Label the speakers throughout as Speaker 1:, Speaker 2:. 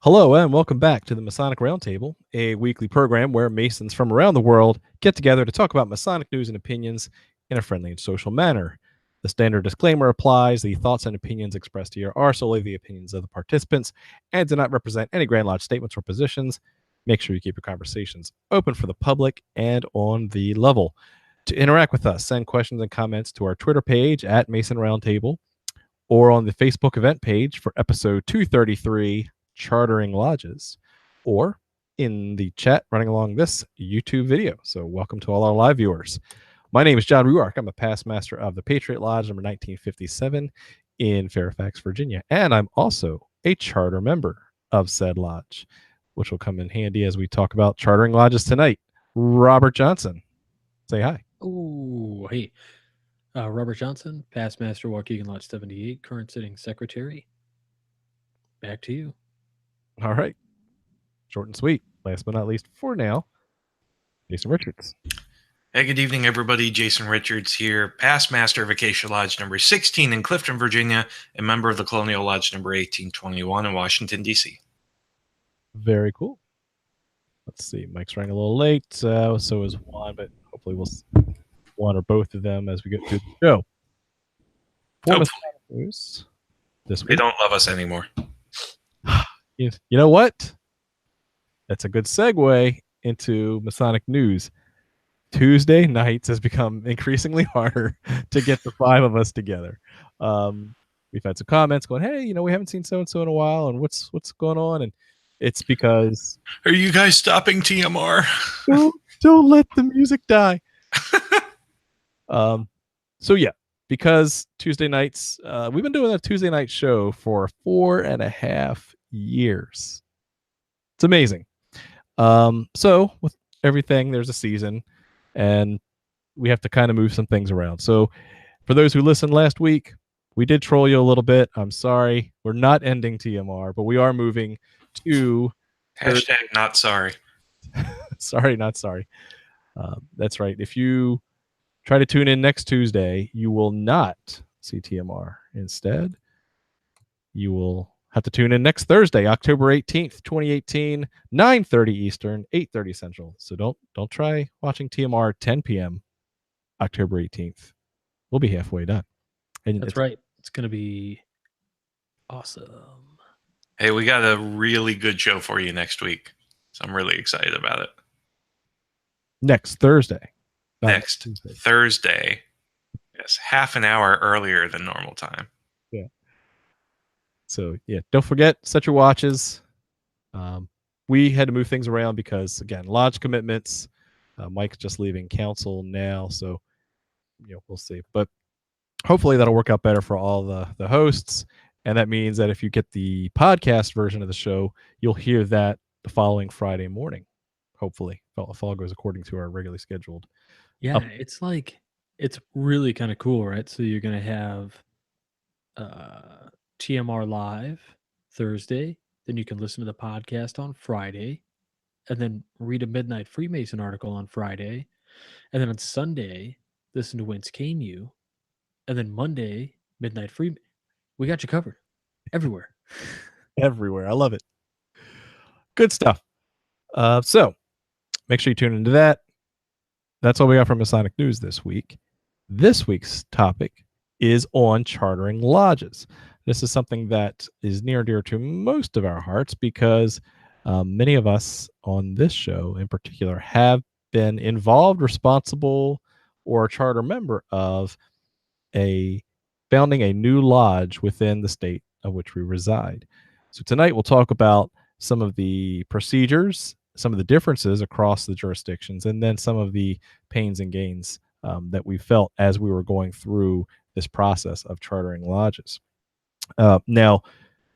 Speaker 1: Hello and welcome back to the Masonic Roundtable, a weekly program where Masons from around the world get together to talk about Masonic news and opinions in a friendly and social manner. The standard disclaimer applies. The thoughts and opinions expressed here are solely the opinions of the participants and do not represent any Grand Lodge statements or positions. Make sure you keep your conversations open for the public and on the level. To interact with us, send questions and comments to our Twitter page at Mason Roundtable or on the Facebook event page for episode 233, Chartering Lodges, or in the chat running along this YouTube video. So welcome to all our live viewers. My name is John Ruark. I'm a past master of the Patriot Lodge number 1957 in Fairfax, Virginia. And I'm also a charter member of said lodge, which will come in handy as we talk about chartering lodges tonight. Robert Johnson, say hi.
Speaker 2: Oh, hey. Robert Johnson, past master, Waukegan Lodge 78, current sitting secretary. Back to you.
Speaker 1: All right. Short and sweet. Last but not least for now, Jason Richards.
Speaker 3: Hey, good evening, everybody. Jason Richards here, past master of Acacia Lodge number 16 in Clifton, Virginia, and member of the Colonial Lodge number 1821 in Washington, D.C.
Speaker 1: Very cool. Let's see. Mike's running a little late. So is Juan, but hopefully we'll one or both of them as we get through the show. For Masonic news this week.
Speaker 3: They don't love us anymore.
Speaker 1: You know what? That's a good segue into Masonic news. Tuesday nights has become increasingly harder to get the five of us together. We've had some comments going, hey, we haven't seen so-and-so in a while, and what's going on? And it's because...
Speaker 3: Are you guys stopping TMR?
Speaker 1: Don't let the music die. So yeah, because Tuesday nights, we've been doing a Tuesday night show for 4.5 years. It's amazing. So with everything, there's a season, and we have to kind of move some things around. So for those who listened last week, we did troll you a little bit. I'm sorry. We're not ending TMR, but we are moving to...
Speaker 3: Hashtag not sorry.
Speaker 1: Sorry, not sorry. That's right. If you try to tune in next Tuesday, you will not see TMR. Instead, you will have to tune in next Thursday, October 18th, 2018, 9:30 Eastern, 8:30 Central. So don't try watching TMR at 10 p.m. October 18th. We'll be halfway done.
Speaker 2: And that's right. It's going to be awesome.
Speaker 3: Hey, we got a really good show for you next week. So I'm really excited about it.
Speaker 1: Next Thursday.
Speaker 3: Next Thursday. Yes, half an hour earlier than normal time.
Speaker 1: Yeah. So, yeah, don't forget, set your watches. We had to move things around because, again, lodge commitments. Mike's just leaving council now, so, we'll see. But hopefully that'll work out better for all the hosts, and that means that if you get the podcast version of the show, you'll hear that the following Friday morning, hopefully, if all goes according to our regularly scheduled.
Speaker 2: Yeah, it's really kind of cool, right? So you're going to have TMR live Thursday, then you can listen to the podcast on Friday, and then read a Midnight Freemason article on Friday, and then on Sunday, listen to Whence Came You, and then Monday, Midnight Free. We got you covered everywhere.
Speaker 1: Everywhere. I love it. Good stuff. So make sure you tune into that. That's all we got from Masonic News this week. This week's topic is on chartering lodges. This is something that is near and dear to most of our hearts because many of us on this show in particular have been involved, responsible, or a charter member of founding a new lodge within the state of which we reside. So tonight we'll talk about some of the procedures, some of the differences across the jurisdictions, and then some of the pains and gains that we felt as we were going through this process of chartering lodges. Now,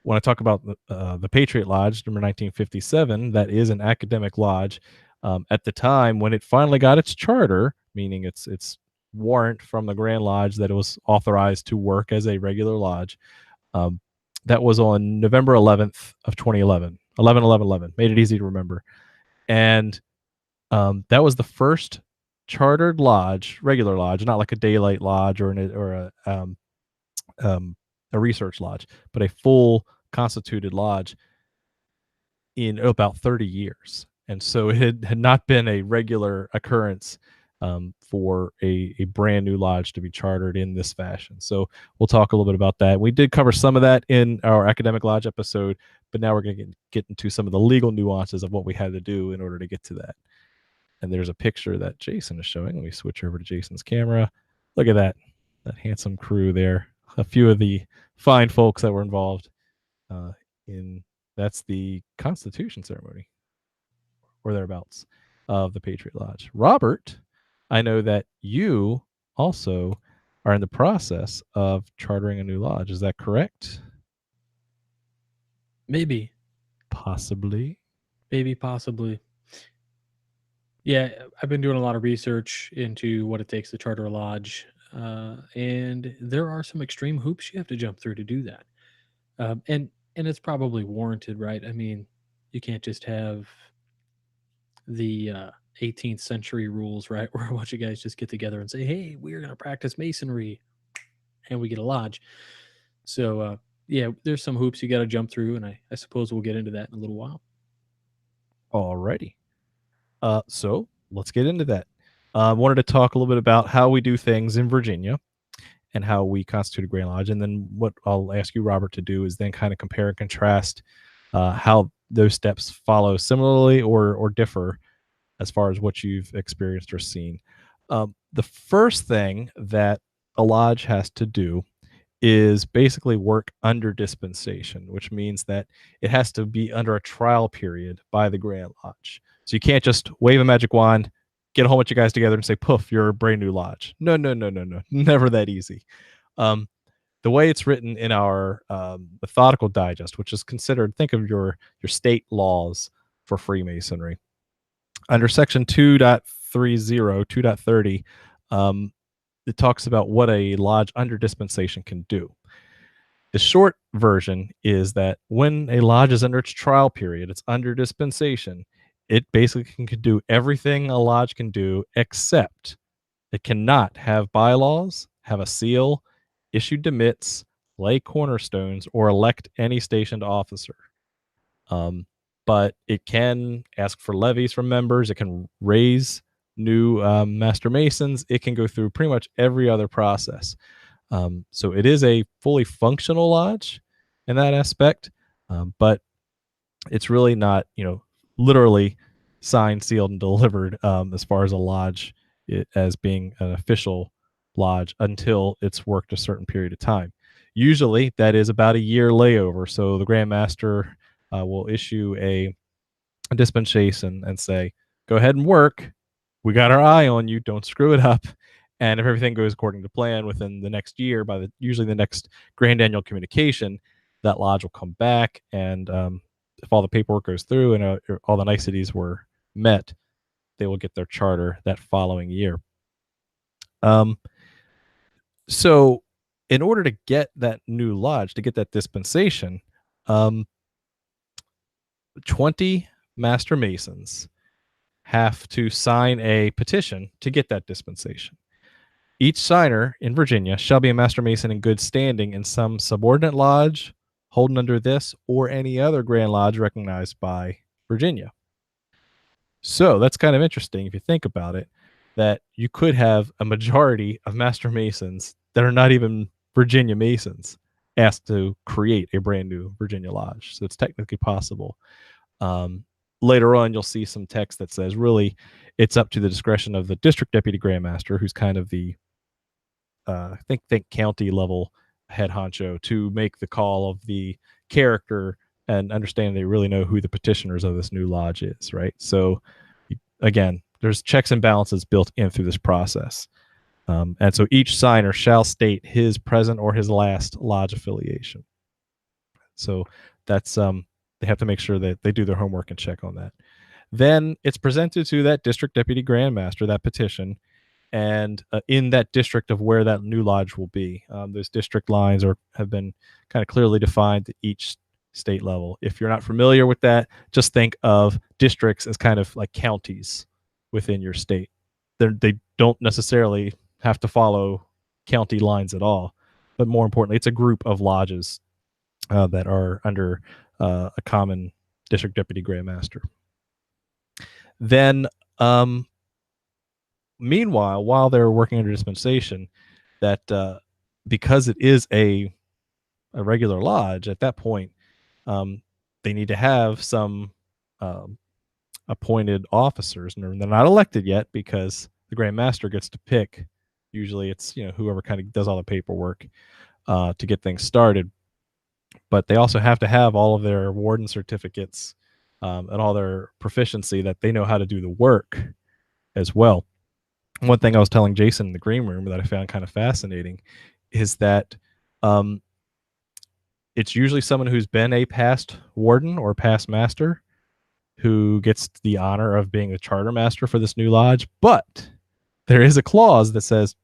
Speaker 1: when I talk about the Patriot Lodge, number 1957, that is an academic lodge. At the time when it finally got its charter, meaning its warrant from the Grand Lodge that it was authorized to work as a regular lodge, that was on November 11th of 2011. 11/11/11. Made it easy to remember. And that was the first chartered lodge, regular lodge, not like a daylight lodge or a research lodge, but a full constituted lodge in about 30 years. And so it had not been a regular occurrence for a brand new lodge to be chartered in this fashion. So we'll talk a little bit about that. We did cover some of that in our academic lodge episode, but now we're going to get into some of the legal nuances of what we had to do in order to get to that. And there's a picture that Jason is showing. Let me switch over to Jason's camera. Look at that handsome crew there. A few of the fine folks that were involved in that's the Constitution ceremony or thereabouts of the Patriot Lodge. Robert, I know that you also are in the process of chartering a new lodge. Is that correct?
Speaker 2: Maybe,
Speaker 1: Possibly.
Speaker 2: possibly. Yeah, I've been doing a lot of research into what it takes to charter a lodge, and there are some extreme hoops you have to jump through to do that. And it's probably warranted, right? I mean, you can't just have the 18th century rules, right? Where a bunch of guys just get together and say, "Hey, we're going to practice masonry," and we get a lodge. So, yeah, there's some hoops you got to jump through, and I suppose we'll get into that in a little while.
Speaker 1: Alrighty. So let's get into that. I wanted to talk a little bit about how we do things in Virginia and how we constitute a Grand Lodge. And then what I'll ask you, Robert, to do is then kind of compare and contrast how those steps follow similarly or differ as far as what you've experienced or seen. The first thing that a lodge has to do is basically work under dispensation, which means that it has to be under a trial period by the Grand Lodge. So you can't just wave a magic wand, get a whole bunch of guys together and say, poof, you're a brand new lodge. No. Never that easy. The way it's written in our methodical digest, which is considered, think of your state laws for Freemasonry. Under section 2.30, 2.30, it talks about what a lodge under dispensation can do. The short version is that when a lodge is under its trial period, it's under dispensation, it basically can do everything a lodge can do, except it cannot have bylaws, have a seal, issue demits, lay cornerstones, or elect any stationed officer. But it can ask for levies from members. It can raise new master masons. It can go through pretty much every other process. So it is a fully functional lodge in that aspect, but it's really not, literally signed, sealed, and delivered as far as a lodge as being an official lodge until it's worked a certain period of time. Usually that is about a year layover. So the Grand Master will issue a dispensation and say, go ahead and work. We got our eye on you. Don't screw it up. And if everything goes according to plan within the next year, usually the next grand annual communication, that lodge will come back. And if all the paperwork goes through and all the niceties were met, they will get their charter that following year. So in order to get that new lodge, to get that dispensation, 20 master masons have to sign a petition to get that dispensation. Each signer in Virginia shall be a master mason in good standing in some subordinate lodge holding under this or any other Grand Lodge recognized by Virginia. So that's kind of interesting if you think about it, that you could have a majority of master masons that are not even Virginia masons asked to create a brand new Virginia lodge. So it's technically possible. Later on, you'll see some text that says really it's up to the discretion of the district deputy grand master, who's kind of the think county level head honcho, to make the call of the character and understand they really know who the petitioners of this new lodge is, right? So again, there's checks and balances built in through this process. And so each signer shall state his present or his last lodge affiliation. So that's they have to make sure that they do their homework and check on that. Then it's presented to that district deputy grand master, that petition, and in that district of where that new lodge will be. Those district lines have been kind of clearly defined at each state level. If you're not familiar with that, just think of districts as kind of like counties within your state. They don't necessarily have to follow county lines at all, but more importantly, it's a group of lodges that are under a common district deputy grand master. Then, meanwhile, while they're working under dispensation, that because it is a regular lodge at that point, they need to have some um, appointed officers, and they're not elected yet because the grand master gets to pick. Usually, it's whoever kind of does all the paperwork to get things started. But they also have to have all of their warden certificates and all their proficiency that they know how to do the work as well. One thing I was telling Jason in the green room that I found kind of fascinating is that it's usually someone who's been a past warden or past master who gets the honor of being the charter master for this new lodge. But there is a clause that says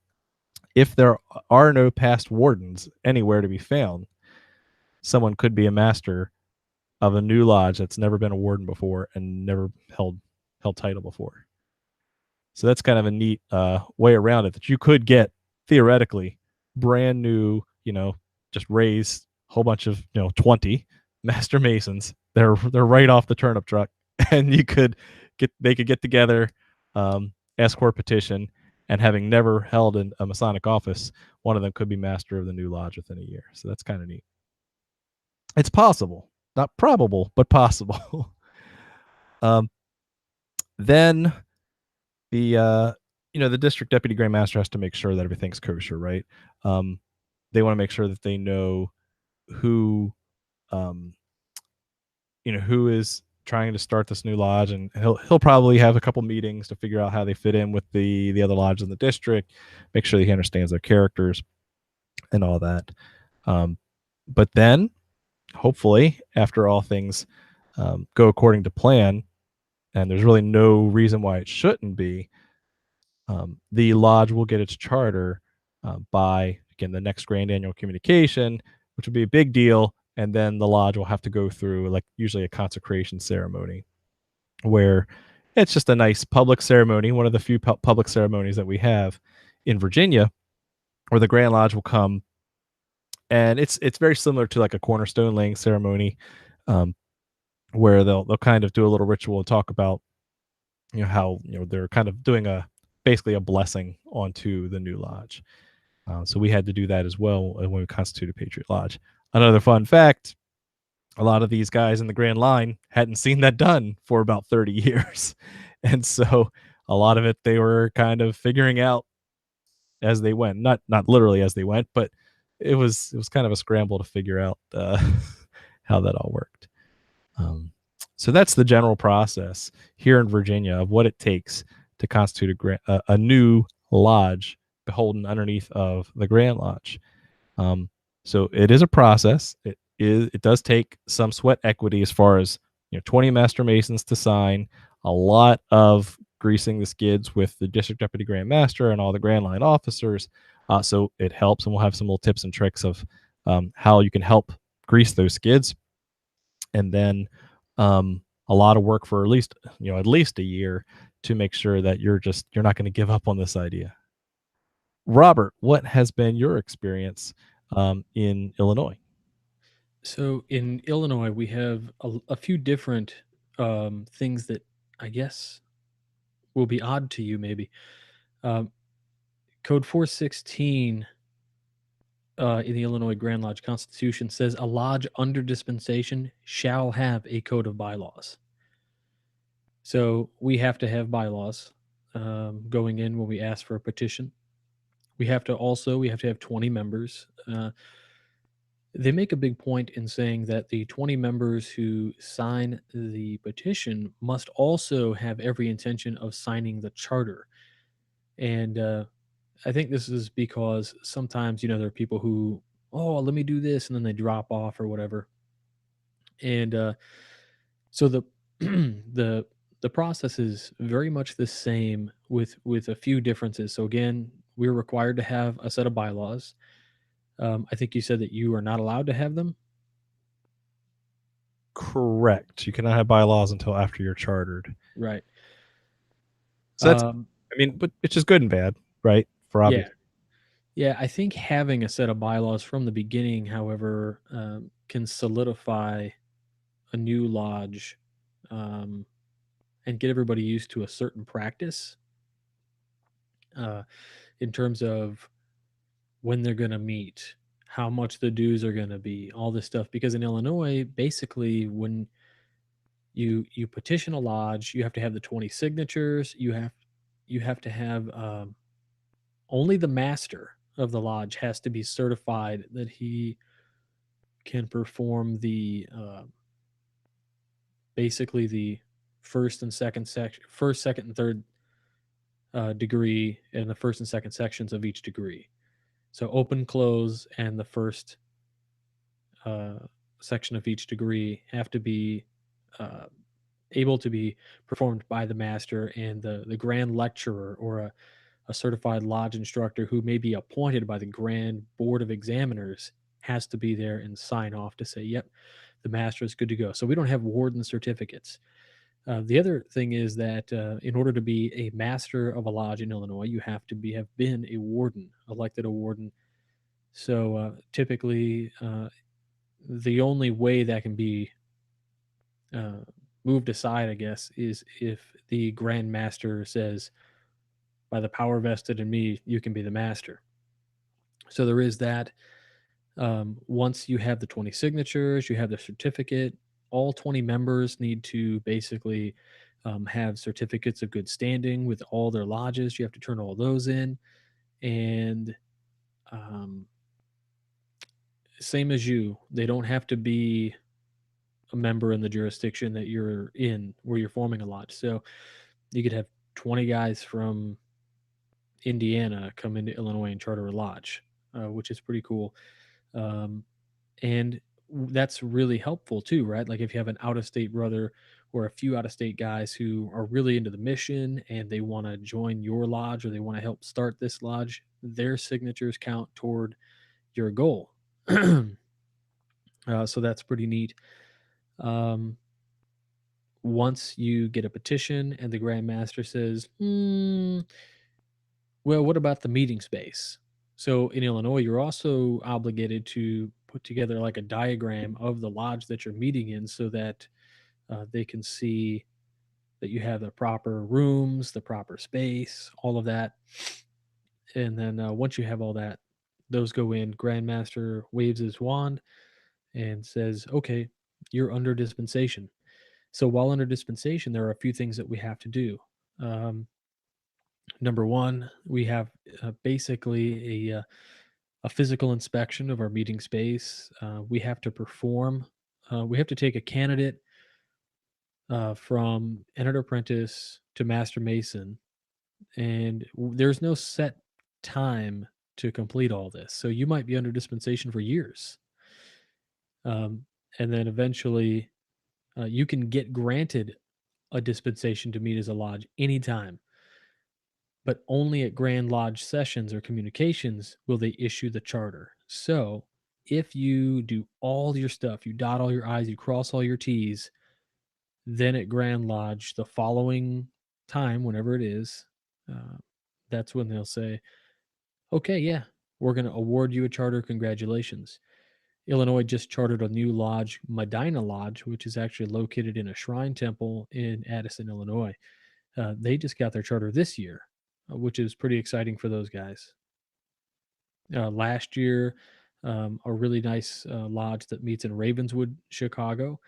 Speaker 1: if there are no past wardens anywhere to be found, someone could be a master of a new lodge that's never been a warden before and never held title before. So that's kind of a neat way around it, that you could get theoretically brand new, just raise a whole bunch of 20 master masons. They're right off the turnip truck, and they could get together, ask for a petition, and having never held a Masonic office, one of them could be master of the new lodge within a year. So that's kind of neat. It's possible, not probable, but possible. Then the district deputy grand master has to make sure that everything's kosher, right? They want to make sure that they know who who is trying to start this new lodge, and he'll probably have a couple meetings to figure out how they fit in with the other lodges in the district, make sure that he understands their characters and all that. But then hopefully, after all things go according to plan, and there's really no reason why it shouldn't be, the lodge will get its charter by, again, the next grand annual communication, which will be a big deal. And then the lodge will have to go through, like, usually a consecration ceremony, where it's just a nice public ceremony, one of the few public ceremonies that we have in Virginia, where the Grand Lodge will come. And it's very similar to like a cornerstone laying ceremony, where they'll kind of do a little ritual and talk about how they're kind of doing basically a blessing onto the new lodge. So we had to do that as well when we constituted Patriot Lodge. Another fun fact: a lot of these guys in the Grand Line hadn't seen that done for about 30 years, and so a lot of it they were kind of figuring out as they went. Not literally as they went, but it was kind of a scramble to figure out how that all worked. So that's the general process here in Virginia of what it takes to constitute a new lodge beholden underneath of the Grand Lodge. So it is a process. It does take some sweat equity, as far as 20 master masons to sign, a lot of greasing the skids with the district deputy grand master and all the Grand Line officers. So it helps, and we'll have some little tips and tricks of how you can help grease those skids. And then a lot of work for at least a year to make sure that you're not going to give up on this idea. Robert, what has been your experience in Illinois?
Speaker 2: So in Illinois, we have a few different things that I guess will be odd to you, maybe. Code 416 in the Illinois Grand Lodge Constitution says a lodge under dispensation shall have a code of bylaws. So we have to have bylaws going in when we ask for a petition. We have to have 20 members. They make a big point in saying that the 20 members who sign the petition must also have every intention of signing the charter. And I think this is because sometimes, there are people who, oh, let me do this, and then they drop off or whatever. And so the the process is very much the same with a few differences. So again, we're required to have a set of bylaws. I think you said that you are not allowed to have them.
Speaker 1: Correct. You cannot have bylaws until after you're chartered.
Speaker 2: Right.
Speaker 1: So that's, but it's just good and bad, right? For obvious.
Speaker 2: Yeah. I think having a set of bylaws from the beginning, however, can solidify a new lodge and get everybody used to a certain practice in terms of when they're going to meet, how much the dues are going to be, all this stuff. Because in Illinois, basically, when you petition a lodge, you have to have the 20 signatures. You have to have only the master of the lodge has to be certified that he can perform the basically the first, second, and third degree, and the first and second sections of each degree. So open, close, and the first section of each degree have to be able to be performed by the master, and the grand lecturer or a certified lodge instructor who may be appointed by the grand board of examiners has to be there and sign off to say, yep, the master is good to go. So we don't have warden certificates. The other thing is that in order to be a master of a lodge in Illinois, you have to have been a warden, elected a warden. So typically, the only way that can be moved aside, I guess, is if the Grand Master says, by the power vested in me, you can be the master. So there is that. Once you have the 20 signatures, you have the certificate, all 20 members need to basically have certificates of good standing with all their lodges. You have to turn all those in. And same as you, they don't have to be a member in the jurisdiction that you're in where you're forming a lodge. So you could have 20 guys from Indiana come into Illinois and charter a lodge, which is pretty cool. And that's really helpful too, right? Like if you have an out of state brother or a few out of state guys who are really into the mission and they want to join your lodge or they want to help start this lodge, their signatures count toward your goal. So that's pretty neat. Once you get a petition and the Grand Master says, well, what about the meeting space? So in Illinois, you're also obligated to put together like a diagram of the lodge that you're meeting in so that they can see that you have the proper rooms, the proper space, all of that. And then once you have all that, those go in. Grandmaster waves his wand and says, okay, you're under dispensation. So while under dispensation, there are a few things that we have to do. Number one, we have basically a physical inspection of our meeting space. We have to perform. We have to take a candidate from entered apprentice to master mason, and there's no set time to complete all this. So you might be under dispensation for years, and then eventually you can get granted a dispensation to meet as a lodge anytime, but only at Grand Lodge sessions or communications will they issue the charter. So if you do all your stuff, you dot all your I's, you cross all your T's, then at Grand Lodge the following time, whenever it is, that's when they'll say, okay, yeah, we're going to award you a charter. Congratulations. Illinois just chartered a new lodge, Medina Lodge, which is actually located in a shrine temple in Addison, Illinois. They just got their charter this year, which is pretty exciting for those guys. Last year, a really nice lodge that meets in Ravenswood, Chicago,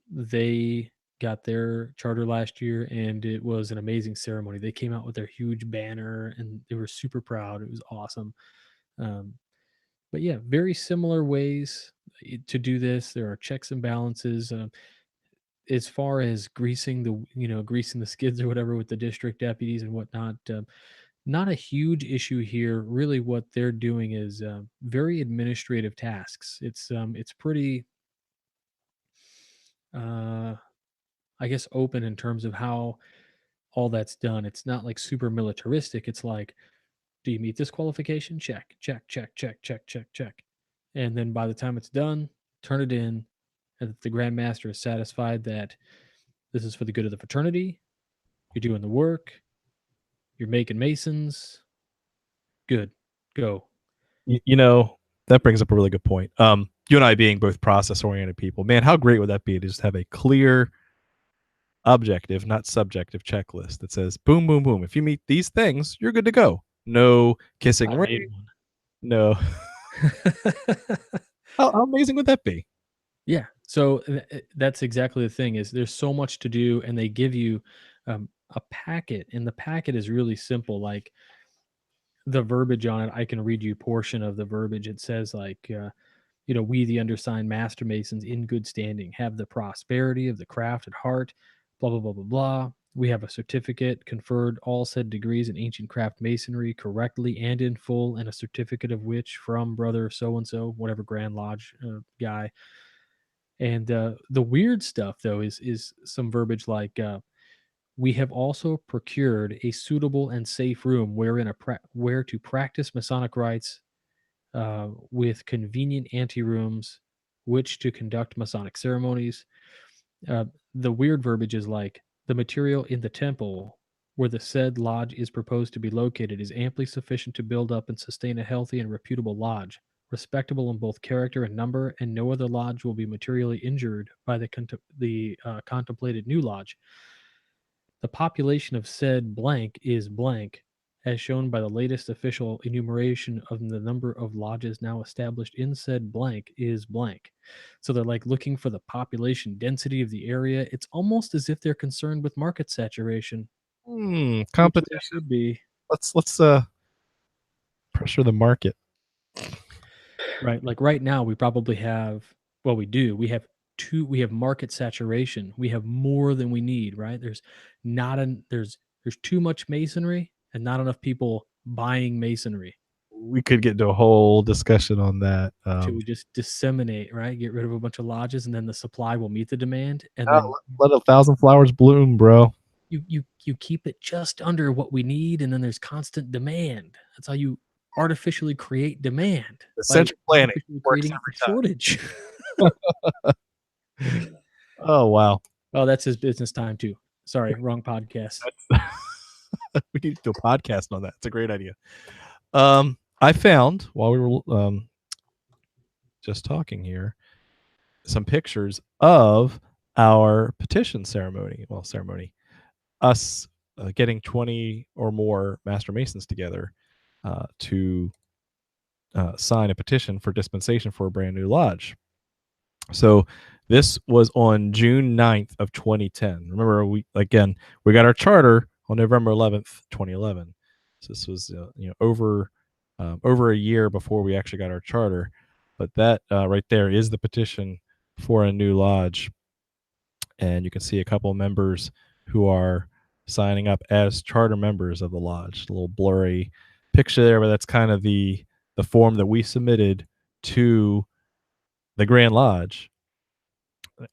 Speaker 2: they got their charter last year, and it was an amazing ceremony. They came out with their huge banner, and they were super proud. It was awesome. But yeah, very similar ways to do this. There are checks and balances. As far as greasing the skids or whatever with the district deputies and whatnot, not a huge issue here. Really, what they're doing is very administrative tasks. It's pretty, I guess, open in terms of how all that's done. It's not like super militaristic. It's like, do you meet this qualification? Check, check, check, check, check, check, check. And then by the time it's done, turn it in. And the Grand Master is satisfied that this is for the good of the fraternity. You're doing the work. You're making masons. Good. Go.
Speaker 1: You know, that brings up a really good point. you and I being both process oriented people, man, how great would that be to just have a clear, objective, not subjective checklist that says, boom, boom, boom. If you meet these things, you're good to go. No kissing
Speaker 2: I
Speaker 1: ring.
Speaker 2: made
Speaker 1: No.
Speaker 2: one.
Speaker 1: How amazing would that be?
Speaker 2: Yeah. So that's exactly the thing is there's so much to do and they give you a packet and the packet is really simple. Like the verbiage on it, I can read you a portion of the verbiage. It says like, we, the undersigned master masons in good standing, have the prosperity of the craft at heart, blah, blah, blah, blah, blah. We have a certificate conferred all said degrees in ancient craft masonry correctly and in full, and a certificate of which from brother so and so, whatever Grand Lodge guy. And the weird stuff though is some verbiage like we have also procured a suitable and safe room where to practice Masonic rites with convenient anterooms which to conduct Masonic ceremonies. Uh, the weird verbiage is like the material in the temple where the said lodge is proposed to be located is amply sufficient to build up and sustain a healthy and reputable lodge, respectable in both character and number, and no other lodge will be materially injured by the contemplated new lodge. The population of said blank is blank, as shown by the latest official enumeration of the number of lodges now established in said blank is blank. So they're like looking for the population density of the area. It's almost as if they're concerned with market saturation, which
Speaker 1: Competition.
Speaker 2: they should be.
Speaker 1: Let's pressure the market.
Speaker 2: Right. Like right now, we probably have, well, we do. We have market saturation. We have more than we need, right? There's too much masonry and not enough people buying masonry.
Speaker 1: We could get into a whole discussion on that.
Speaker 2: Should we just disseminate, right? Get rid of a bunch of lodges and then the supply will meet the demand. And
Speaker 1: let
Speaker 2: then
Speaker 1: let 1,000 flowers bloom, bro.
Speaker 2: you keep it just under what we need, and then there's constant demand. That's how you artificially create demand.
Speaker 1: The central planning
Speaker 2: artificially
Speaker 1: works
Speaker 2: creating a
Speaker 1: every time.
Speaker 2: shortage.
Speaker 1: Oh wow.
Speaker 2: Oh, that's his business time too. Sorry, wrong podcast.
Speaker 1: We need to do a podcast on that. It's a great idea. I found while we were just talking here some pictures of our petition ceremony. Well, ceremony. Us getting 20 or more Master Masons together to sign a petition for dispensation for a brand new lodge. So this was on June 9th of 2010. Remember, we got our charter on November 11th, 2011. So this was over a year before we actually got our charter. But that right there is the petition for a new lodge, and you can see a couple of members who are signing up as charter members of the lodge. A little blurry picture there, but that's kind of the form that we submitted to the Grand Lodge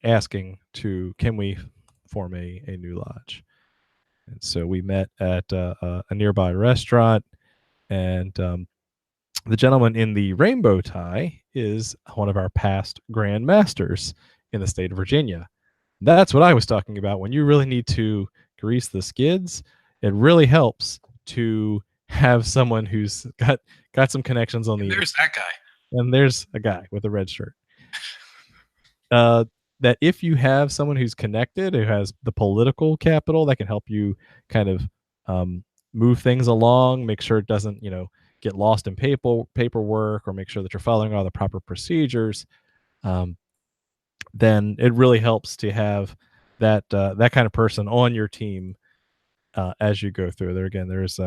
Speaker 1: asking can we form a new lodge. And so we met at a nearby restaurant, and the gentleman in the rainbow tie is one of our past Grand Masters in the state of Virginia. That's what I was talking about. When you really need to grease the skids, it really helps to have someone who's got some connections on the.
Speaker 3: There's that guy.
Speaker 1: And there's a guy with a red shirt. That if you have someone who's connected, who has the political capital that can help you kind of move things along, make sure it doesn't, get lost in paperwork, or make sure that you're following all the proper procedures, then it really helps to have that kind of person on your team as you go through there. Again, there's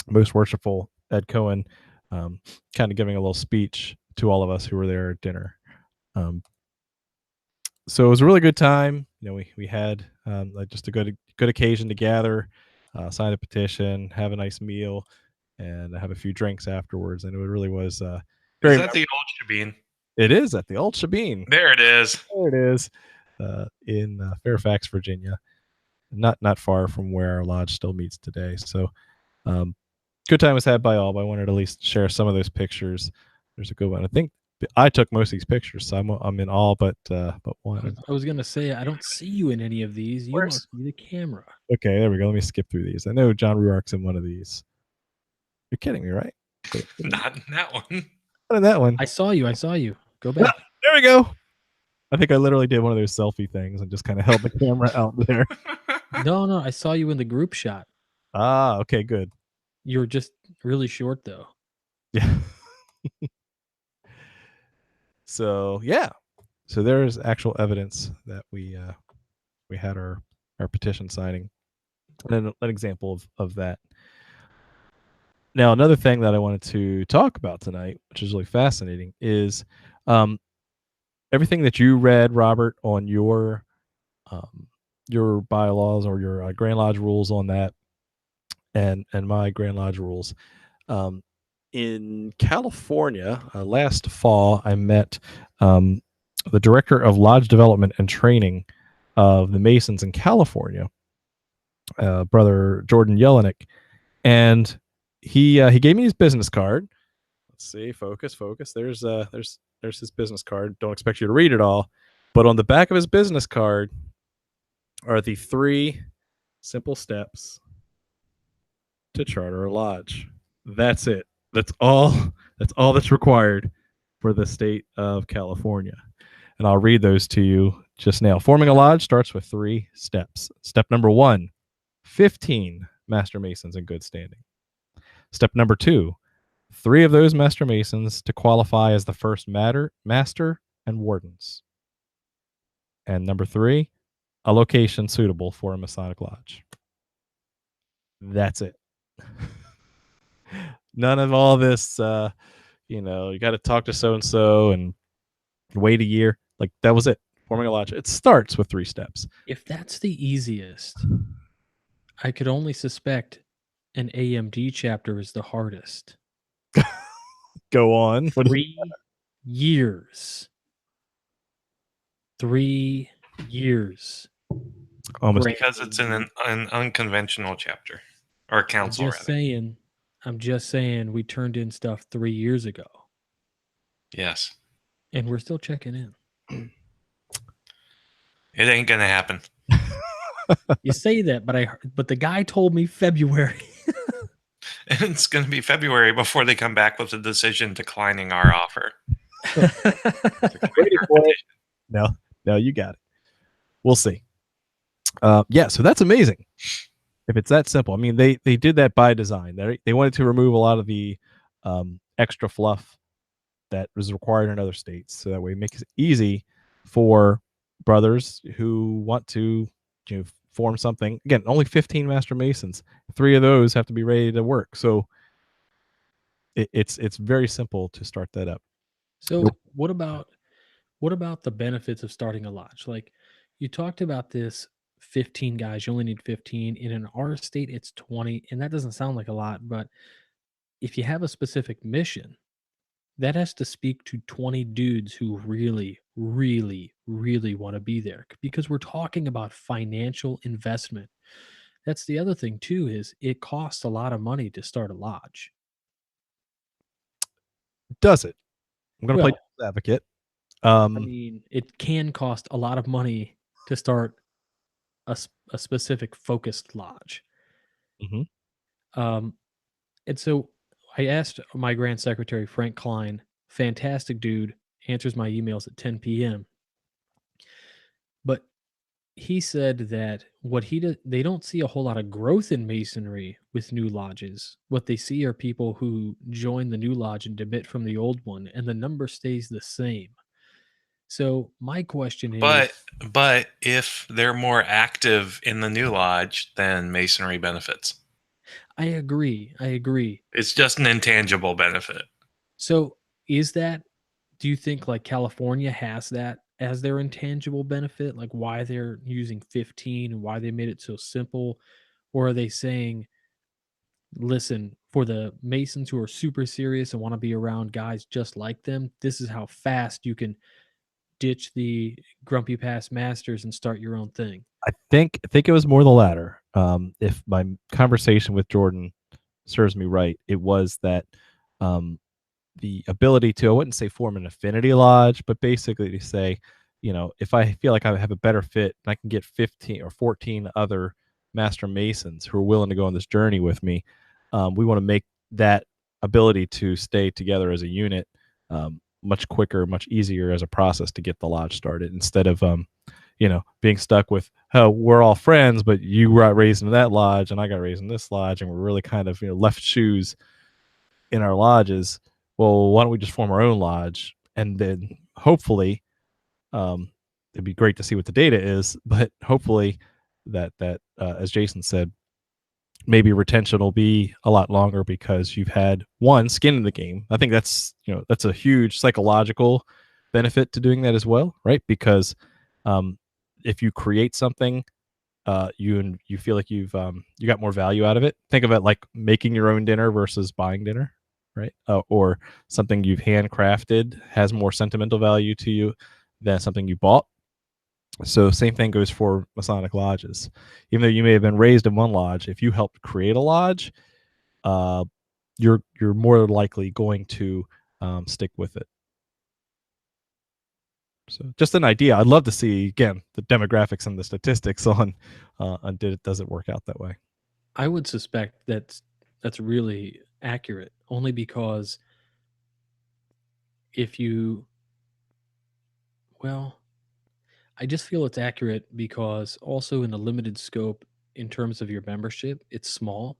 Speaker 1: Most Worshipful Ed Cohen kind of giving a little speech to all of us who were there at dinner. So it was a really good time. We had just a good occasion to gather, sign a petition, have a nice meal, and have a few drinks afterwards. And it really was very.
Speaker 3: Is that the old Shabine?
Speaker 1: It is at the Old Shabine.
Speaker 3: There it is.
Speaker 1: There it is, in Fairfax, Virginia, not far from where our lodge still meets today. So, good time was had by all. But I wanted to at least share some of those pictures. There's a good one. I think I took most of these pictures, so I'm in all but one.
Speaker 2: I was gonna say I don't see you in any of these. You must be the camera.
Speaker 1: Okay, there we go. Let me skip through these. I know John Ruark's in one of these. You're kidding me, right?
Speaker 3: Not in that one.
Speaker 1: Not in that one.
Speaker 2: I saw you. Go back.
Speaker 1: There we go. I think I literally did one of those selfie things and just kind of held the camera out there.
Speaker 2: No, I saw you in the group shot.
Speaker 1: Ah, okay, good.
Speaker 2: You were just really short, though.
Speaker 1: Yeah. So yeah. So there's actual evidence that we had our petition signing. And an example of that. Now, another thing that I wanted to talk about tonight, which is really fascinating, is everything that you read, Robert, on your bylaws or your Grand Lodge rules on that, and my Grand Lodge rules. In California, last fall, I met the director of Lodge Development and Training of the Masons in California, Brother Jordan Jelinek, and he gave me his business card. Let's see, focus. There's his business card. Don't expect you to read it all, but on the back of his business card are the 3 simple steps to charter a lodge. That's it. That's all that's required for the state of California. And I'll read those to you just now. Forming a lodge starts with 3 steps. Step number 1, 15 Master Masons in good standing. Step number 2, 3 of those Master Masons to qualify as the first Master and Wardens. And number 3, a location suitable for a Masonic Lodge. That's it. None of all this, you got to talk to so-and-so and wait a year. Like, that was it. Forming a lodge. It starts with 3 steps.
Speaker 2: If that's the easiest, I could only suspect an AMD chapter is the hardest.
Speaker 1: Go on.
Speaker 2: 3 years. 3 years.
Speaker 1: Almost.
Speaker 3: Because it's in an unconventional chapter or council.
Speaker 2: I'm just saying we turned in stuff 3 years ago.
Speaker 3: Yes.
Speaker 2: And we're still checking in.
Speaker 3: It ain't gonna happen.
Speaker 2: You say that, but the guy told me February.
Speaker 3: It's gonna be February before they come back with a decision declining our offer.
Speaker 1: No, you got it. We'll see. Yeah, so that's amazing. If it's that simple. I mean, they did that by design. They wanted to remove a lot of the extra fluff that was required in other states, so that way it makes it easy for brothers who want to form something. Again, only 15 Master Masons. 3 of those have to be ready to work. So it's very simple to start that up.
Speaker 2: So what about the benefits of starting a lodge? Like, you talked about this 15 guys, you only need 15. And in our state, it's 20. And that doesn't sound like a lot, but if you have a specific mission, that has to speak to 20 dudes who really, really, really want to be there, because we're talking about financial investment. That's the other thing too, is it costs a lot of money to start a lodge.
Speaker 1: Does it? I'm going to play devil's advocate.
Speaker 2: I mean, it can cost a lot of money to start a specific focused lodge.
Speaker 1: Mm-hmm.
Speaker 2: And so I asked my Grand Secretary, Frank Klein, fantastic dude, answers my emails at 10 p.m. But he said that they don't see a whole lot of growth in Masonry with new lodges. What they see are people who join the new lodge and demit from the old one, and the number stays the same. So my question is,
Speaker 3: but if they're more active in the new lodge, then Masonry benefits.
Speaker 2: I agree.
Speaker 3: It's just an intangible benefit.
Speaker 2: So do you think like California has that as their intangible benefit, like why they're using 15 and why they made it so simple? Or are they saying, listen, for the Masons who are super serious and want to be around guys just like them, this is how fast you can ditch the grumpy past masters and start your own thing?
Speaker 1: I think it was more the latter. If my conversation with Jordan serves me right, it was that the ability to, I wouldn't say form an affinity lodge, but basically to say, if I feel like I have a better fit and I can get 15 or 14 other Master Masons who are willing to go on this journey with me, we want to make that ability to stay together as a unit much quicker, much easier as a process to get the lodge started, instead of being stuck with, oh, we're all friends, but you got raised in that lodge and I got raised in this lodge, and we're really kind of left shoes in our lodges. Well, why don't we just form our own lodge, and then hopefully, it'd be great to see what the data is, but hopefully that as Jason said, maybe retention will be a lot longer because you've had one skin in the game. I think that's a huge psychological benefit to doing that as well, right? Because if you create something, you feel like you got more value out of it. Think of it like making your own dinner versus buying dinner, right? Or something you've handcrafted has more sentimental value to you than something you bought. So same thing goes for Masonic lodges. Even though you may have been raised in one lodge, if you helped create a lodge, you're more likely going to stick with it. So just an idea. I'd love to see, again, the demographics and the statistics on does it work out that way.
Speaker 2: I would suspect that's really accurate, only because I just feel it's accurate because also in the limited scope in terms of your membership, it's small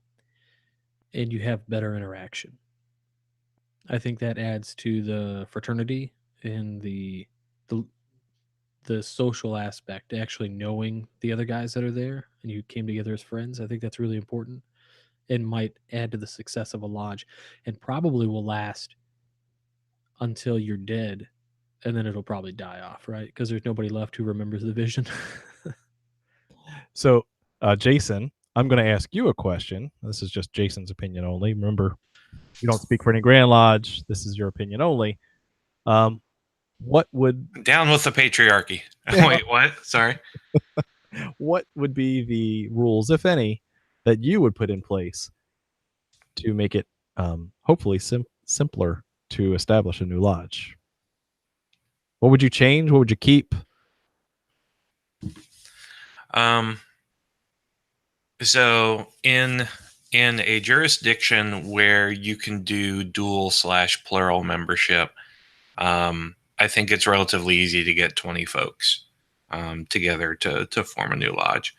Speaker 2: and you have better interaction. I think that adds to the fraternity and the the social aspect, actually knowing the other guys that are there and you came together as friends. I think that's really important and might add to the success of a lodge, and probably will last until you're dead, and then it'll probably die off, right? Because there's nobody left who remembers the vision.
Speaker 1: So, Jason, I'm going to ask you a question. This is just Jason's opinion only. Remember, you don't speak for any Grand Lodge. This is your opinion only. What would
Speaker 3: Down with the patriarchy. Wait, what? Sorry.
Speaker 1: what would be the rules, if any, that you would put in place to make it hopefully simpler to establish a new lodge? What would you change? What would you keep?
Speaker 3: So in a jurisdiction where you can do dual/plural membership, I think it's relatively easy to get 20 folks together to form a new lodge.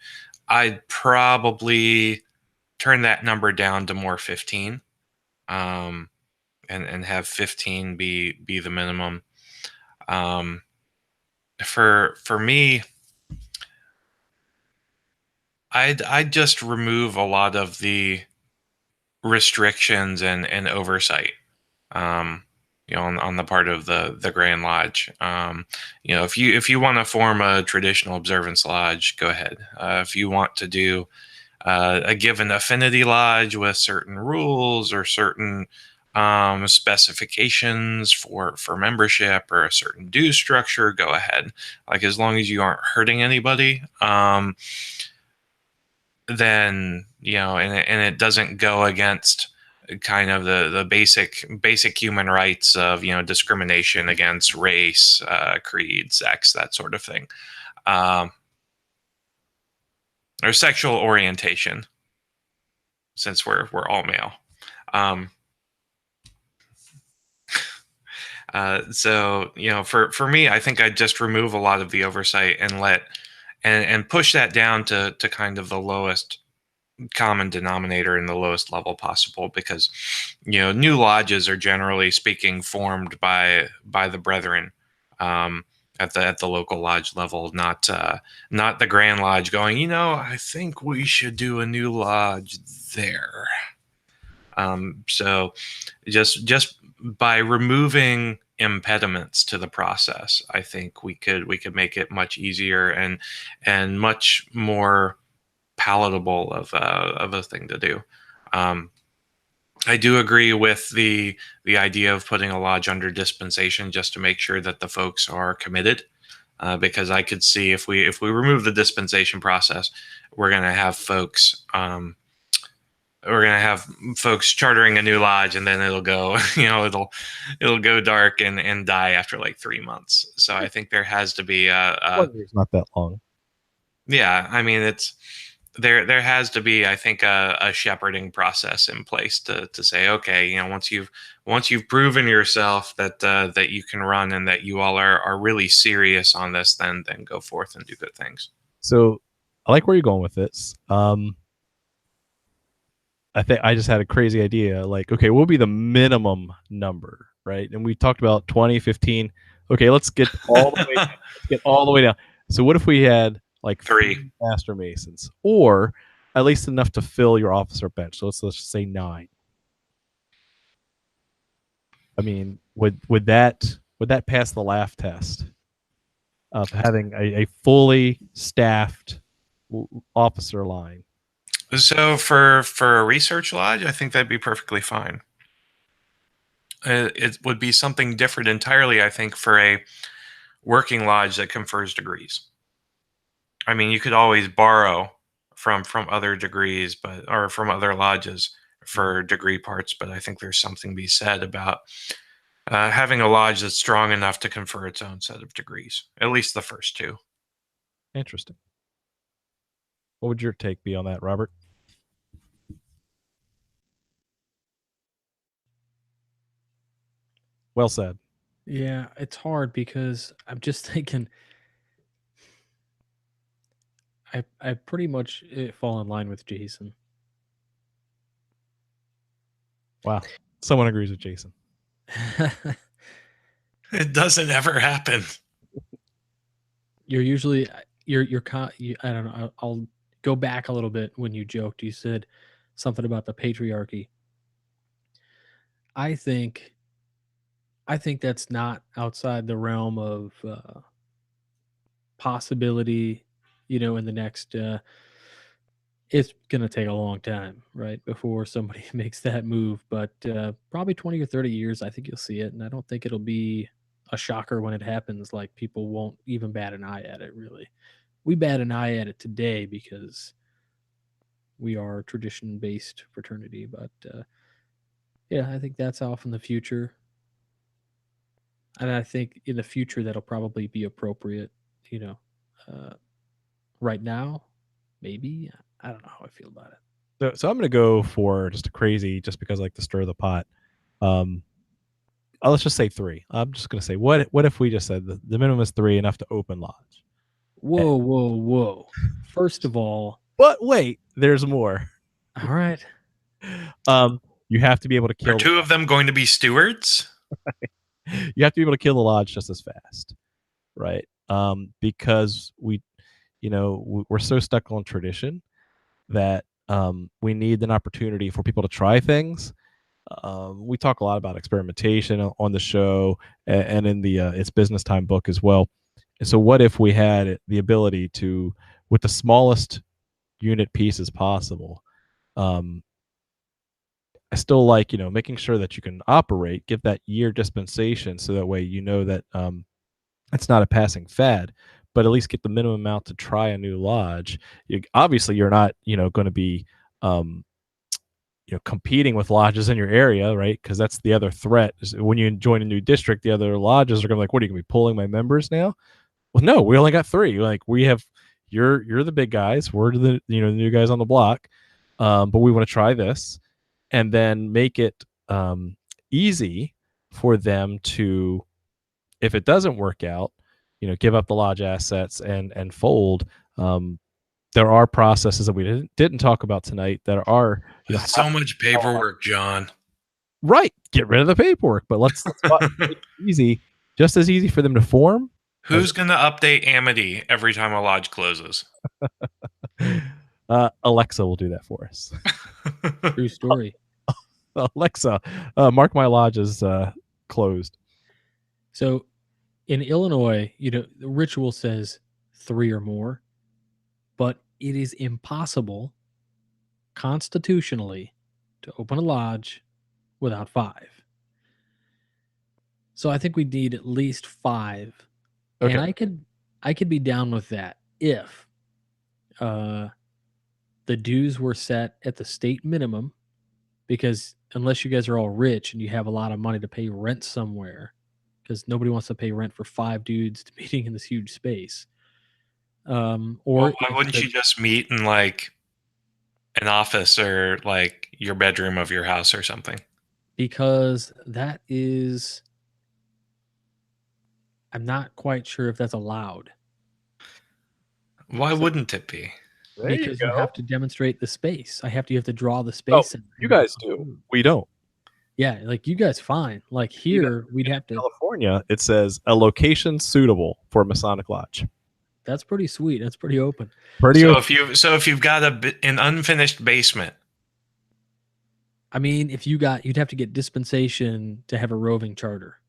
Speaker 3: I'd probably turn that number down to more 15, and have 15 be the minimum. For me, I'd just remove a lot of the restrictions and oversight, on the part of the Grand Lodge. If you want to form a traditional observance lodge, go ahead. If you want to do a given affinity lodge with certain rules or certain specifications for membership or a certain due structure, go ahead. Like, as long as you aren't hurting anybody, then and it doesn't go against kind of the basic human rights of discrimination against race, creed, sex, that sort of thing, or sexual orientation, since we're all male. So for me, I think I'd just remove a lot of the oversight and push that down to kind of the lowest common denominator in the lowest level possible, because new lodges are, generally speaking, formed by the brethren at the local lodge level, not the Grand Lodge going, I think we should do a new lodge there. So just by removing impediments to the process, I think we could make it much easier and much more palatable of a thing to do. I do agree with the idea of putting a lodge under dispensation, just to make sure that the folks are committed, because I could see if we remove the dispensation process, we're going to have folks chartering a new lodge, and then it'll go it'll go dark and die after like 3 months. So I think there has to be
Speaker 1: 1 year's not that long.
Speaker 3: Yeah, I mean, there has to be, I think, a shepherding process in place to say, okay, you know, once you've proven yourself that that you can run and that you all are really serious on this, then go forth and do good things.
Speaker 1: So I like where you're going with this. I think I just had a crazy idea. Like, okay, what would be the minimum number, right? And we talked about 20, 15. Okay, let's get all the way down. Let's get all the way down. So what if we had like
Speaker 3: 3.
Speaker 1: 3 Master Masons, or at least enough to fill your officer bench? So let's just say 9. I mean, would that pass the laugh test of having a fully staffed officer line?
Speaker 3: So for a research lodge, I think that'd be perfectly fine. It would be something different entirely, I think, for a working lodge that confers degrees. I mean, you could always borrow from other degrees, or from other lodges for degree parts, but I think there's something to be said about having a lodge that's strong enough to confer its own set of degrees, at least the first 2.
Speaker 1: Interesting. What would your take be on that, Robert? Well said.
Speaker 2: Yeah, it's hard because I'm just thinking I pretty much fall in line with Jason.
Speaker 1: Wow. Someone agrees with Jason.
Speaker 3: It doesn't ever happen.
Speaker 2: You're usually I don't know. I'll go back a little bit when you joked. You said something about the patriarchy. I think that's not outside the realm of possibility. You know, in the next, it's gonna take a long time, right, before somebody makes that move. But probably 20 or 30 years, I think you'll see it, and I don't think it'll be a shocker when it happens. Like people won't even bat an eye at it. Really, we bat an eye at it today because we are a tradition-based fraternity. But yeah, I think that's off in the future. And I think in the future that'll probably be appropriate. You know, uh, right now, maybe I don't know how I feel about it.
Speaker 1: So I'm going to go for just a crazy, just because I like to stir the pot. Let's just say 3. I'm just going to say, what if we just said the minimum is 3, enough to open lodge?
Speaker 2: Whoa, whoa, whoa! First of all,
Speaker 1: But wait, there's more.
Speaker 2: all right.
Speaker 1: You have to be able to
Speaker 3: Are
Speaker 1: kill.
Speaker 3: 2 of them going to be stewards?
Speaker 1: You have to be able to kill the lodge just as fast, right? Because we're so stuck on tradition that we need an opportunity for people to try things. We talk a lot about experimentation on the show and in the It's Business Time book as well. And so what if we had the ability to, with the smallest unit pieces possible, I still like, making sure that you can operate, give that year dispensation so that way that it's not a passing fad, but at least get the minimum amount to try a new lodge. Obviously, you're not, going to be competing with lodges in your area, right? Because that's the other threat. Is when you join a new district, the other lodges are going to be like, what, are you going to be pulling my members now? Well, no, we only got 3. Like, we have, you're the big guys. We're the new guys on the block. But we want to try this, and then make it easy for them to, if it doesn't work out, give up the lodge assets and fold. There are processes that we didn't talk about tonight that are
Speaker 3: So much paperwork, John.
Speaker 1: Right. Get rid of the paperwork, but let's make it easy, just as easy for them to form.
Speaker 3: Who's going to update Amity every time a lodge closes?
Speaker 1: Alexa will do that for us.
Speaker 2: True story.
Speaker 1: Alexa, mark my lodge as closed.
Speaker 2: So in Illinois, the ritual says 3 or more, but it is impossible constitutionally to open a lodge without 5. So I think we need at least 5.
Speaker 1: Okay.
Speaker 2: And I could be down with that if the dues were set at the state minimum, because unless you guys are all rich and you have a lot of money to pay rent somewhere, because nobody wants to pay rent for 5 dudes meeting in this huge space. Or
Speaker 3: why wouldn't you just meet in like an office or like your bedroom of your house or something?
Speaker 2: Because that is, I'm not quite sure if that's allowed.
Speaker 3: Why
Speaker 2: So-
Speaker 3: wouldn't it be?
Speaker 1: There you
Speaker 2: because you
Speaker 1: go.
Speaker 2: have to demonstrate the space. You have to draw the
Speaker 1: Oh,
Speaker 2: space.
Speaker 1: you guys do. We don't.
Speaker 2: Yeah, like you guys fine. Like here, we'd have to.
Speaker 1: California, it says a location suitable for Masonic Lodge.
Speaker 2: That's pretty sweet. That's pretty open.
Speaker 1: Pretty
Speaker 3: So
Speaker 1: open.
Speaker 3: if you've got an unfinished basement,
Speaker 2: I mean, if you'd have to get dispensation to have a roving charter.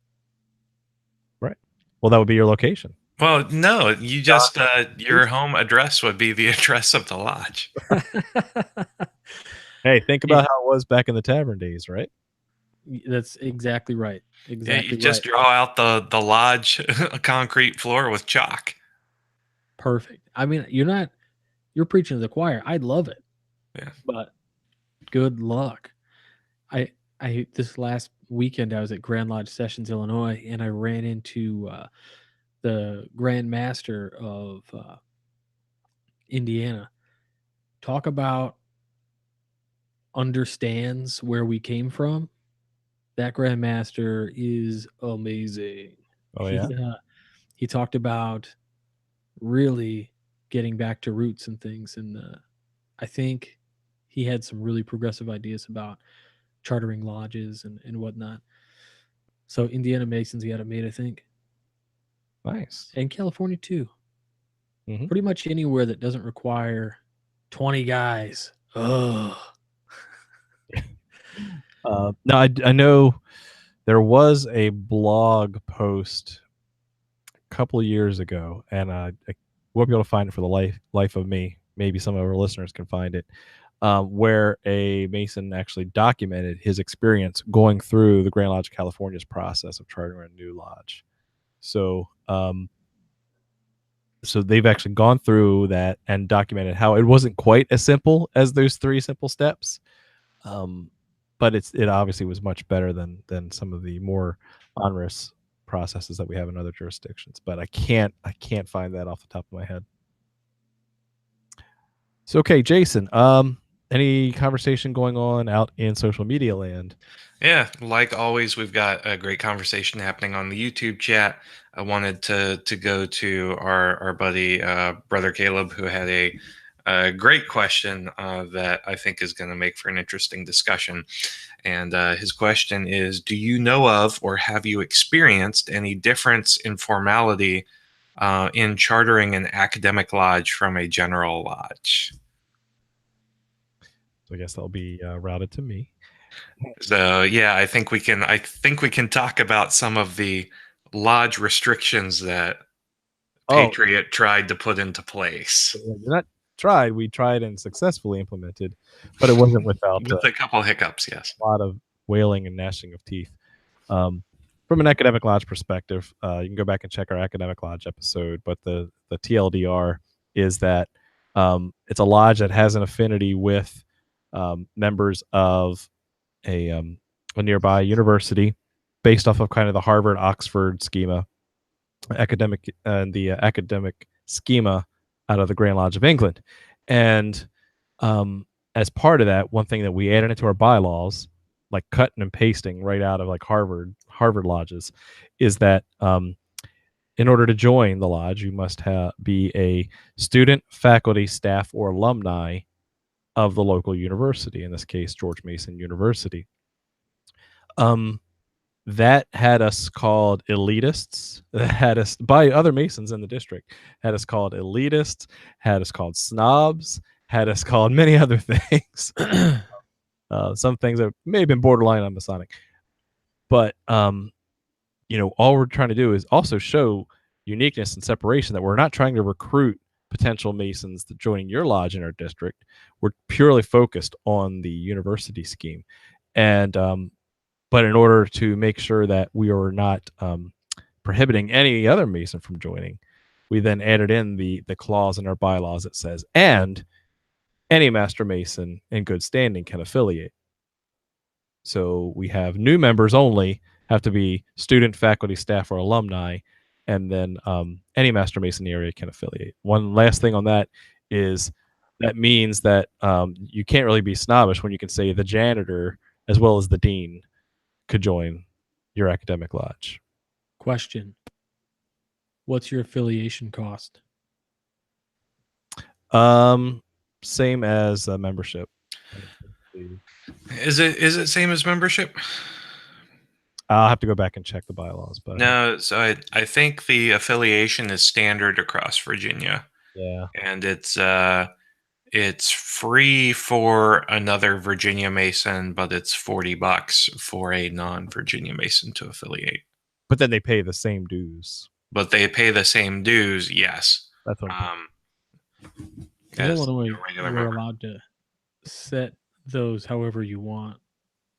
Speaker 1: Right. Well, that would be your location.
Speaker 3: well, no, you just your home address would be the address of the lodge.
Speaker 1: Hey, think about how it was back in the tavern days, right?
Speaker 2: That's exactly right.
Speaker 3: Yeah,
Speaker 2: Exactly
Speaker 3: you just
Speaker 2: right.
Speaker 3: draw out the lodge concrete floor with chalk.
Speaker 2: Perfect. I mean, you're preaching to the choir. I'd love it.
Speaker 3: Yeah.
Speaker 2: But good luck. I this last weekend I was at Grand Lodge Sessions, Illinois, and I ran into the Grand Master of Indiana. Talk about understands where we came from. That Grand Master is amazing.
Speaker 1: Oh, yeah?
Speaker 2: He talked about really getting back to roots and things, and I think he had some really progressive ideas about chartering lodges and whatnot. So Indiana Masons, he had it made, I think,
Speaker 1: Nice.
Speaker 2: and California too.
Speaker 1: Mhm.
Speaker 2: Pretty much anywhere that doesn't require 20 guys. Ugh.
Speaker 1: No, I know there was a blog post a couple of years ago, and I won't be able to find it for the life of me. Maybe some of our listeners can find it, where a Mason actually documented his experience going through the Grand Lodge of California's process of chartering a new lodge. So, so they've actually gone through that and documented how it wasn't quite as simple as those 3 simple steps. But it obviously was much better than some of the more onerous processes that we have in other jurisdictions. But I can't find that off the top of my head. So okay, Jason, any conversation going on out in social media land?
Speaker 3: Yeah, like always, we've got a great conversation happening on the YouTube chat. I wanted to go to our buddy brother Caleb, who had a great question that I think is going to make for an interesting discussion. And his question is: do you know of or have you experienced any difference in formality in chartering an academic lodge from a general lodge?
Speaker 1: So I guess that'll be routed to me.
Speaker 3: So yeah, I think we can talk about some of the lodge restrictions that Patriot tried to put into place.
Speaker 1: Not tried. We tried and successfully implemented, but it wasn't without
Speaker 3: With a couple hiccups, yes.
Speaker 1: a lot of wailing and gnashing of teeth. From an academic lodge perspective, you can go back and check our academic lodge episode. But the TLDR is that it's a lodge that has an affinity with members of a nearby university, based off of kind of the Harvard Oxford schema, the academic schema out of the Grand Lodge of England, and as part of that, one thing that we added into our bylaws, like cutting and pasting right out of like Harvard lodges, is that in order to join the lodge, you must be a student, faculty, staff, or alumni of the local university. In this case, George Mason University. That had us called elitists. That had us, by other Masons in the district, had us called elitists, had us called snobs, had us called many other things. Some things that may have been borderline on Masonic. But all we're trying to do is also show uniqueness and separation, that we're not trying to recruit potential Masons to joining your lodge in our district. We're purely focused on the university scheme. And but in order to make sure that we are not prohibiting any other Mason from joining, we then added in the clause in our bylaws that says, and any Master Mason in good standing can affiliate. So we have new members only have to be student, faculty, staff, or alumni, and then any Master Mason in the area can affiliate. One last thing on that is that means that you can't really be snobbish when you can say the janitor as well as the dean could join your academic lodge.
Speaker 2: Question: what's your affiliation cost?
Speaker 1: Same as membership.
Speaker 3: Is it same as membership?
Speaker 1: I'll have to go back and check the bylaws, but
Speaker 3: No, so I think the affiliation is standard across Virginia,
Speaker 1: yeah.
Speaker 3: and it's free for another Virginia Mason, but it's $40 for a non-Virginia Mason to affiliate.
Speaker 1: But then they pay the same dues.
Speaker 3: But they pay the same dues, yes.
Speaker 1: That's what I'm
Speaker 2: In
Speaker 3: As
Speaker 2: Illinois,
Speaker 3: a regular
Speaker 2: you're
Speaker 3: member.
Speaker 2: allowed to set those however you want.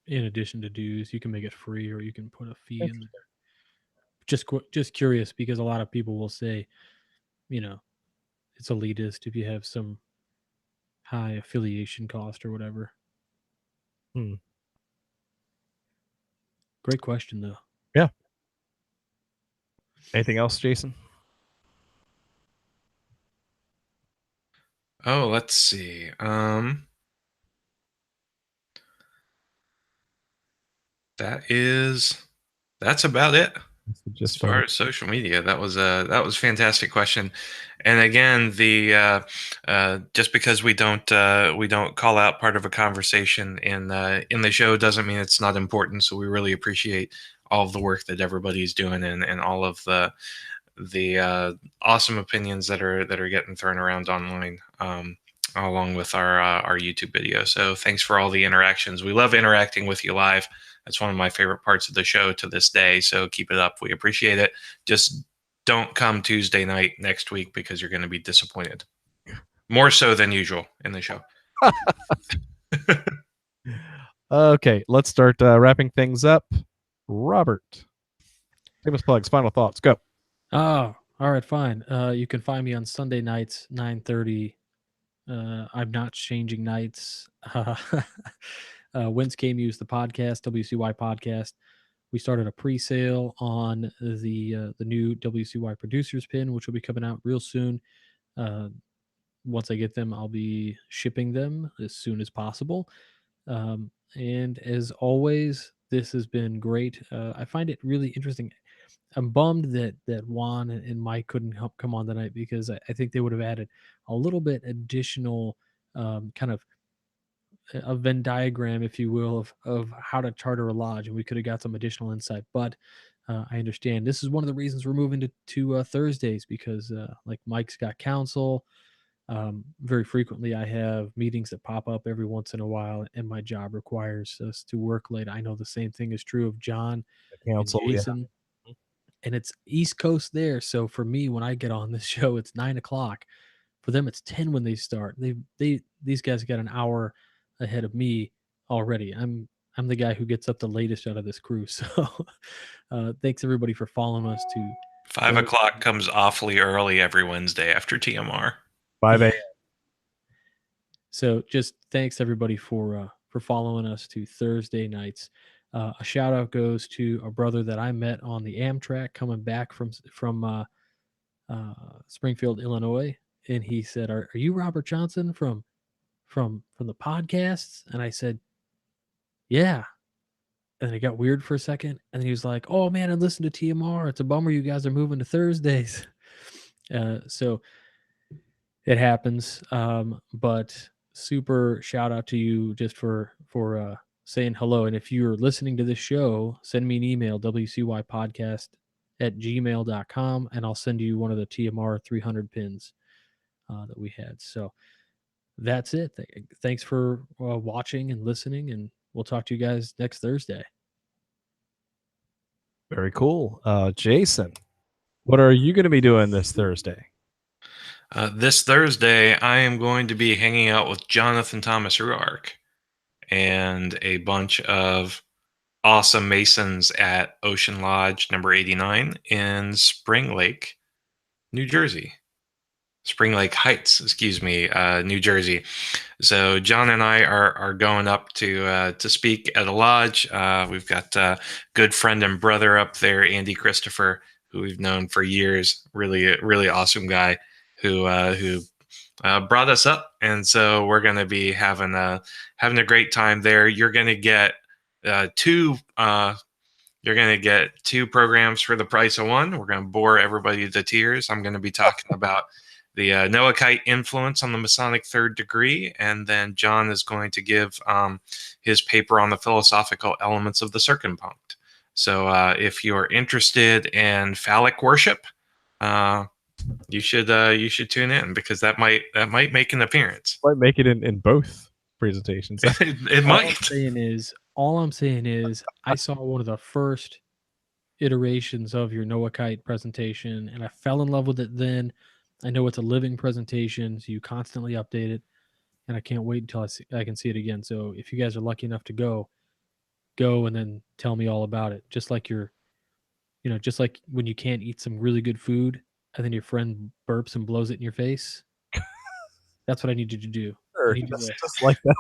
Speaker 2: In addition to dues, you can make it free, or you can put a fee in there. Just curious, because a lot of people will say, it's elitist if you have some high affiliation cost or whatever.
Speaker 1: Hmm.
Speaker 2: Great question, though.
Speaker 1: Yeah. Anything else, Jason?
Speaker 3: Oh, let's see. That's about it. As far as social media, that was a fantastic question. And again, the just because we don't call out part of a conversation in the show doesn't mean it's not important. So we really appreciate all of the work that everybody's doing, and all of the awesome opinions that are getting thrown around online, along with our YouTube video. So thanks for all the interactions. We love interacting with you live. That's one of my favorite parts of the show to this day. So keep it up. We appreciate it. Just don't come Tuesday night next week, because you're going to be disappointed. More so than usual in the show.
Speaker 1: Okay, let's start wrapping things up. Robert, famous plugs, final thoughts, go.
Speaker 2: Oh, all right, fine. You can find me on Sunday nights, 9:30. I'm not changing nights. Whence Came Use the podcast, WCY podcast. We started a pre-sale on the new WCY producers pin, which will be coming out real soon. Once I get them, I'll be shipping them as soon as possible. And as always, this has been great. I find it really interesting. I'm bummed that Juan and Mike couldn't help come on tonight, because I think they would have added a little bit additional kind of a Venn diagram, if you will, of how to charter a lodge, and we could have got some additional insight. But I understand this is one of the reasons we're moving to Thursdays, because like Mike's got counsel. Very frequently, I have meetings that pop up every once in a while, and my job requires us to work late. I know the same thing is true of John and Jason.
Speaker 1: Yeah.
Speaker 2: And it's East Coast there. So for me, when I get on this show, it's 9:00. For them, it's 10 when they start. These guys got an hour ahead of me already. I'm the guy who gets up the latest out of this crew. So thanks everybody for following us to
Speaker 3: 5 o'clock comes awfully early every Wednesday after TMR.
Speaker 1: 5 a.m.
Speaker 2: So just thanks everybody for following us to Thursday nights. A shout out goes to a brother that I met on the Amtrak coming back from Springfield, Illinois, and he said, "Are you Robert Johnson from the podcasts?" And I said, "Yeah." And it got weird for a second, and then he was like, "Oh man, I listened to TMR. It's a bummer you guys are moving to Thursdays." So it happens, but super shout out to you just for saying hello. And if you're listening to this show, send me an email, wcypodcast@gmail.com, and I'll send you one of the TMR 300 pins that we had. So that's it. Thanks for watching and listening, and we'll talk to you guys next Thursday.
Speaker 1: Very cool. Jason, what are you going to be doing this Thursday?
Speaker 3: This Thursday, I am going to be hanging out with Jonathan Thomas Ruark and a bunch of awesome Masons at Ocean Lodge number 89 in Spring Lake, New Jersey. Spring Lake Heights, New Jersey. So John and I are going up to speak at a lodge. We've got a good friend and brother up there, Andy Christopher, who we've known for years. Really awesome guy who brought us up, and so we're going to be having a great time there. You're going to get two programs for the price of one. We're going to bore everybody to tears. I'm going to be talking about the Noahide influence on the Masonic third degree, and then John is going to give his paper on the philosophical elements of the circumpunct. So if you're interested in phallic worship, you should tune in, because that might make an appearance.
Speaker 1: Might make it in both presentations.
Speaker 3: It
Speaker 2: All
Speaker 3: might.
Speaker 2: I'm saying is, I saw one of the first iterations of your Noahide presentation, and I fell in love with it then. I know it's a living presentation, so you constantly update it, and I can't wait until I can see it again. So if you guys are lucky enough to go and then tell me all about it. Just like just like when you can't eat some really good food and then your friend burps and blows it in your face. That's what I need you to do.
Speaker 1: Sure, just like that.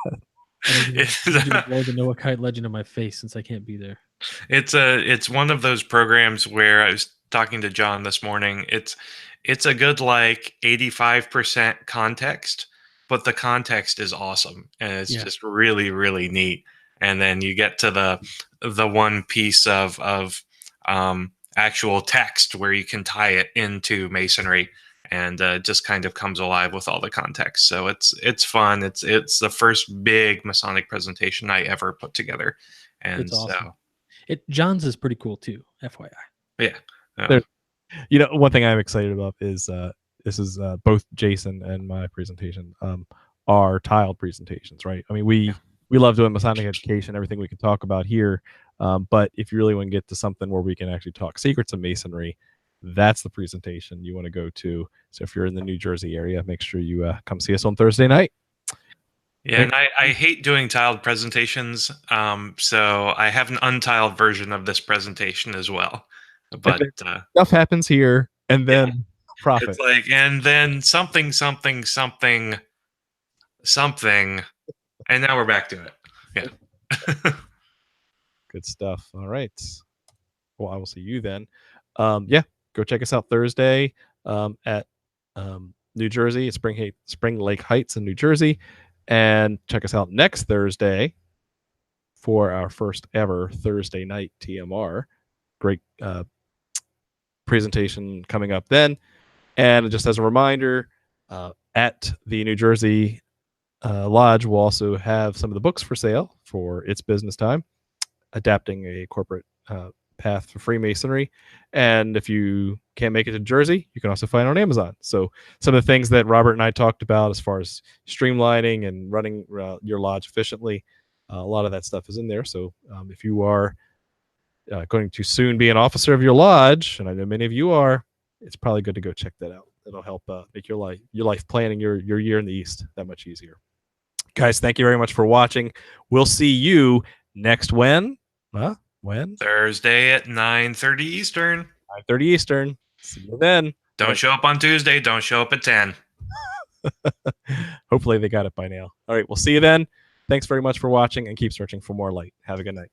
Speaker 2: I need you to blow the Noahide legend in my face, since I can't be there.
Speaker 3: It's one of those programs where I was talking to John this morning. It's a good 85% context, but the context is awesome, and it's just really, really neat. And then you get to the one piece of actual text where you can tie it into Masonry, and just kind of comes alive with all the context. So it's fun. It's the first big Masonic presentation I ever put together, and
Speaker 2: it's awesome.
Speaker 3: So
Speaker 2: John's is pretty cool too, FYI.
Speaker 3: Yeah.
Speaker 1: One thing I'm excited about is this is both Jason and my presentation are tiled presentations, right? I mean, we love doing Masonic education, everything we can talk about here. But if you really want to get to something where we can actually talk secrets of Masonry, that's the presentation you want to go to. So if you're in the New Jersey area, make sure you come see us on Thursday night.
Speaker 3: Yeah, and I hate doing tiled presentations, so I have an untiled version of this presentation as well. But
Speaker 1: stuff happens here, and then profit.
Speaker 3: It's like, and then something, and now we're back to it. Yeah.
Speaker 1: Good stuff. All right. Well, I will see you then. Go check us out Thursday at New Jersey, at Spring Lake Heights in New Jersey. And check us out next Thursday for our first ever Thursday night TMR. Great presentation coming up then. And just as a reminder, at the New Jersey Lodge, we'll also have some of the books for sale for It's Business Time, Adapting a Corporate Path for Freemasonry. And if you can't make it to Jersey, you can also find it on Amazon. So some of the things that Robert and I talked about as far as streamlining and running your lodge efficiently, a lot of that stuff is in there. So if you are going to soon be an officer of your lodge, and I know many of you are, it's probably good to go check that out. It'll help make your life planning your year in the East that much easier. Guys, thank you very much for watching. We'll see you next when? Thursday
Speaker 3: at 9:30 Eastern.
Speaker 1: 9:30 Eastern. See you then.
Speaker 3: Don't show up on Tuesday. Don't show up at 10.
Speaker 1: Hopefully they got it by now. All right, we'll see you then. Thanks very much for watching, and keep searching for more light. Have a good night.